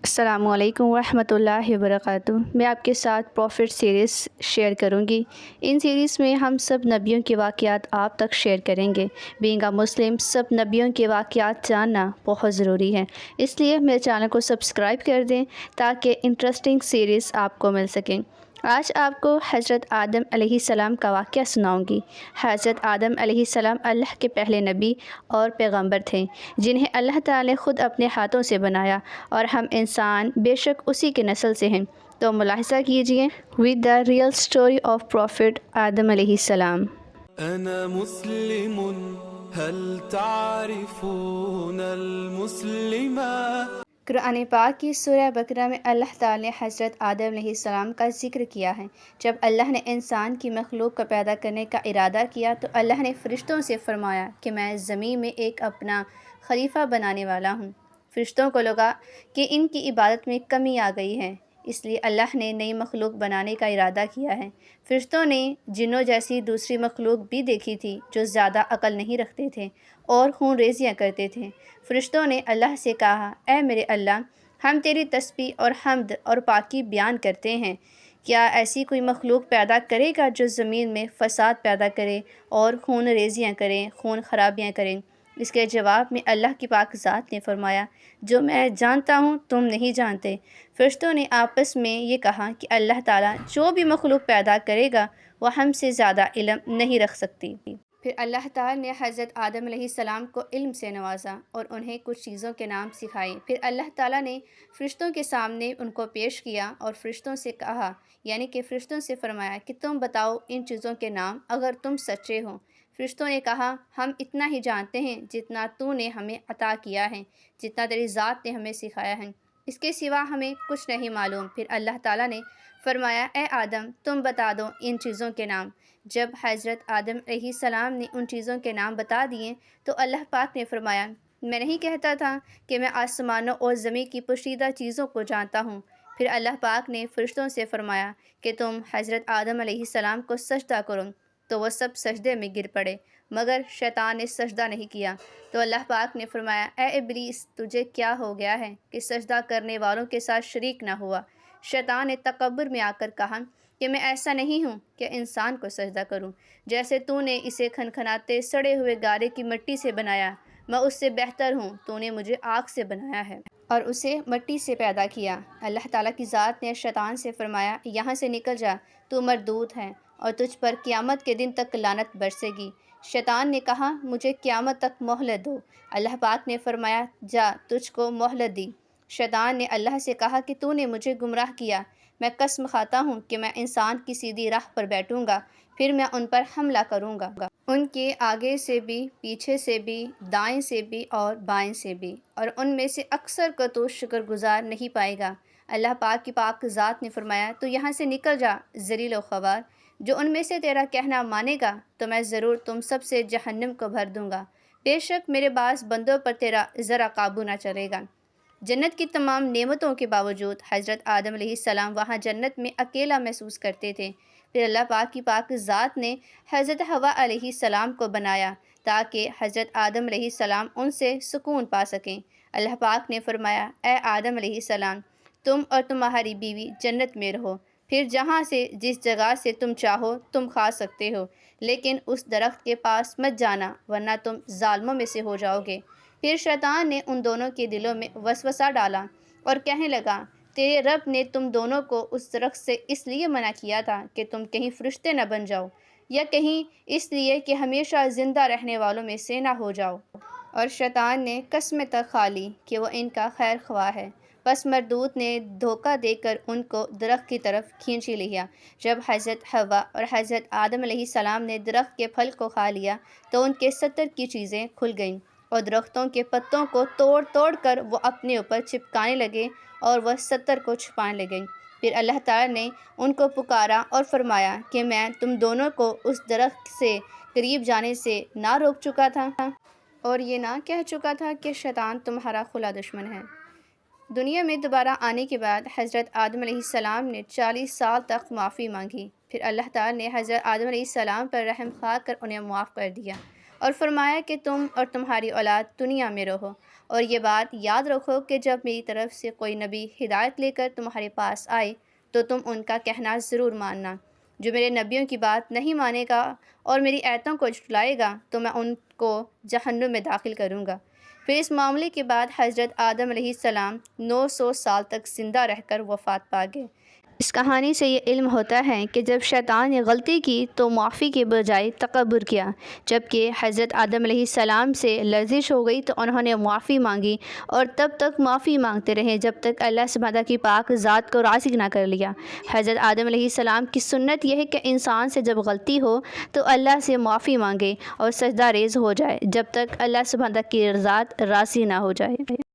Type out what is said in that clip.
السلام علیکم ورحمۃ اللہ وبرکاتہ۔ میں آپ کے ساتھ پروفٹ سیریز شیئر کروں گی۔ ان سیریز میں ہم سب نبیوں کے واقعات آپ تک شیئر کریں گے۔ بینگ اے مسلم سب نبیوں کے واقعات جاننا بہت ضروری ہے، اس لیے میرے چینل کو سبسکرائب کر دیں تاکہ انٹرسٹنگ سیریز آپ کو مل سکیں۔ آج آپ کو حضرت آدم علیہ السلام کا واقعہ سناؤں گی۔ حضرت آدم علیہ السلام اللہ کے پہلے نبی اور پیغمبر تھے، جنہیں اللہ تعالی نے خود اپنے ہاتھوں سے بنایا، اور ہم انسان بے شک اسی کے نسل سے ہیں۔ تو ملاحظہ کیجئے with the real story of Prophet آدم علیہ السلام۔ أنا مسلم هل تعرفون المسلمة؟ قرآن پاک کی سورہ بقرہ میں اللہ تعالی نے حضرت آدم علیہ السلام کا ذکر کیا ہے۔ جب اللہ نے انسان کی مخلوق کو پیدا کرنے کا ارادہ کیا تو اللہ نے فرشتوں سے فرمایا کہ میں زمین میں ایک اپنا خلیفہ بنانے والا ہوں۔ فرشتوں کو لگا کہ ان کی عبادت میں کمی آ گئی ہے، اس لیے اللہ نے نئی مخلوق بنانے کا ارادہ کیا ہے۔ فرشتوں نے جنوں جیسی دوسری مخلوق بھی دیکھی تھی جو زیادہ عقل نہیں رکھتے تھے اور خون ریزیاں کرتے تھے۔ فرشتوں نے اللہ سے کہا، اے میرے اللہ، ہم تیری تسبیح اور حمد اور پاکی بیان کرتے ہیں۔ کیا ایسی کوئی مخلوق پیدا کرے گا جو زمین میں فساد پیدا کرے اور خون ریزیاں کریں، خون خرابیاں کریں؟ اس کے جواب میں اللہ کی پاک ذات نے فرمایا، جو میں جانتا ہوں تم نہیں جانتے۔ فرشتوں نے آپس میں یہ کہا کہ اللہ تعالیٰ جو بھی مخلوق پیدا کرے گا وہ ہم سے زیادہ علم نہیں رکھ سکتی۔ پھر اللہ تعالیٰ نے حضرت آدم علیہ السلام کو علم سے نوازا اور انہیں کچھ چیزوں کے نام سکھائے۔ پھر اللہ تعالیٰ نے فرشتوں کے سامنے ان کو پیش کیا اور فرشتوں سے کہا، یعنی کہ فرشتوں سے فرمایا کہ تم بتاؤ ان چیزوں کے نام اگر تم سچے ہو۔ فرشتوں نے کہا، ہم اتنا ہی جانتے ہیں جتنا تو نے ہمیں عطا کیا ہے، جتنا تیری ذات نے ہمیں سکھایا ہے، اس کے سوا ہمیں کچھ نہیں معلوم۔ پھر اللہ تعالیٰ نے فرمایا، اے آدم تم بتا دو ان چیزوں کے نام۔ جب حضرت آدم علیہ السلام نے ان چیزوں کے نام بتا دیے تو اللہ پاک نے فرمایا، میں نہیں کہتا تھا کہ میں آسمانوں اور زمین کی پوشیدہ چیزوں کو جانتا ہوں۔ پھر اللہ پاک نے فرشتوں سے فرمایا کہ تم حضرت آدم علیہ السلام کو سجدہ کرو، تو وہ سب سجدے میں گر پڑے مگر شیطان نے سجدہ نہیں کیا۔ تو اللہ پاک نے فرمایا، اے ابلیس تجھے کیا ہو گیا ہے کہ سجدہ کرنے والوں کے ساتھ شریک نہ ہوا؟ شیطان نے تکبر میں آ کر کہا کہ میں ایسا نہیں ہوں کہ انسان کو سجدہ کروں، جیسے تو نے اسے کھنکھناتے سڑے ہوئے گارے کی مٹی سے بنایا، میں اس سے بہتر ہوں، تو نے مجھے آگ سے بنایا ہے اور اسے مٹی سے پیدا کیا۔ اللہ تعالیٰ کی ذات نے شیطان سے فرمایا، یہاں سے نکل جا، تو مردود ہے اور تجھ پر قیامت کے دن تک لعنت برسے گی۔ شیطان نے کہا، مجھے قیامت تک مہلت دو۔ اللہ پاک نے فرمایا، جا تجھ کو مہلت دی۔ شیطان نے اللہ سے کہا کہ تو نے مجھے گمراہ کیا، میں قسم کھاتا ہوں کہ میں انسان کی سیدھی راہ پر بیٹھوں گا، پھر میں ان پر حملہ کروں گا، ان کے آگے سے بھی، پیچھے سے بھی، دائیں سے بھی اور بائیں سے بھی، اور ان میں سے اکثر کو تو شکر گزار نہیں پائے گا۔ اللہ پاک کی پاک ذات نے فرمایا، تو یہاں سے نکل جا ذلیل و خوار، جو ان میں سے تیرا کہنا مانے گا تو میں ضرور تم سب سے جہنم کو بھر دوں گا، بے شک میرے بعض بندوں پر تیرا ذرا قابو نہ چلے گا۔ جنت کی تمام نعمتوں کے باوجود حضرت آدم علیہ السلام وہاں جنت میں اکیلا محسوس کرتے تھے۔ پھر اللہ پاک کی پاک ذات نے حضرت حوا علیہ السلام کو بنایا تاکہ حضرت آدم علیہ السلام ان سے سکون پا سکیں۔ اللہ پاک نے فرمایا، اے آدم علیہ السلام، تم اور تمہاری بیوی جنت میں رہو، پھر جہاں سے جس جگہ سے تم چاہو تم کھا سکتے ہو، لیکن اس درخت کے پاس مت جانا ورنہ تم ظالموں میں سے ہو جاؤ گے۔ پھر شیطان نے ان دونوں کے دلوں میں وسوسہ ڈالا اور کہنے لگا، تیرے رب نے تم دونوں کو اس درخت سے اس لیے منع کیا تھا کہ تم کہیں فرشتے نہ بن جاؤ، یا کہیں اس لیے کہ ہمیشہ زندہ رہنے والوں میں سے نہ ہو جاؤ۔ اور شیطان نے قسمیں تک کھا لی کہ وہ ان کا خیر خواہ ہے، بس مردود نے دھوکہ دے کر ان کو درخت کی طرف کھینچ لیا۔ جب حضرت حوا اور حضرت آدم علیہ السلام نے درخت کے پھل کو کھا لیا تو ان کے 70 کی چیزیں کھل گئیں اور درختوں کے پتوں کو توڑ توڑ کر وہ اپنے اوپر چپکانے لگے اور وہ 70 کو چھپانے لگے۔ پھر اللہ تعالیٰ نے ان کو پکارا اور فرمایا کہ میں تم دونوں کو اس درخت سے قریب جانے سے نہ روک چکا تھا اور یہ نہ کہہ چکا تھا کہ شیطان تمہارا کھلا دشمن ہے۔ دنیا میں دوبارہ آنے کے بعد حضرت آدم علیہ السلام نے 40 سال تک معافی مانگی۔ پھر اللہ تعالیٰ نے حضرت آدم علیہ السلام پر رحم کھا کر انہیں معاف کر دیا اور فرمایا کہ تم اور تمہاری اولاد دنیا میں رہو، اور یہ بات یاد رکھو کہ جب میری طرف سے کوئی نبی ہدایت لے کر تمہارے پاس آئے تو تم ان کا کہنا ضرور ماننا۔ جو میرے نبیوں کی بات نہیں مانے گا اور میری آیتوں کو جھٹلائے گا تو میں ان کو جہنم میں داخل کروں گا۔ پھر اس معاملے کے بعد حضرت آدم علیہ السلام 900 سال تک زندہ رہ کر وفات پا گئے۔ اس کہانی سے یہ علم ہوتا ہے کہ جب شیطان نے غلطی کی تو معافی کے بجائے تکبر کیا، جبکہ حضرت آدم علیہ السلام سے لرزش ہو گئی تو انہوں نے معافی مانگی اور تب تک معافی مانگتے رہے جب تک اللہ سبحانہ کی پاک ذات کو راضی نہ کر لیا۔ حضرت آدم علیہ السلام کی سنت یہ ہے کہ انسان سے جب غلطی ہو تو اللہ سے معافی مانگے اور سجدہ ریز ہو جائے جب تک اللہ سبحانہ کی ذات راضی نہ ہو جائے۔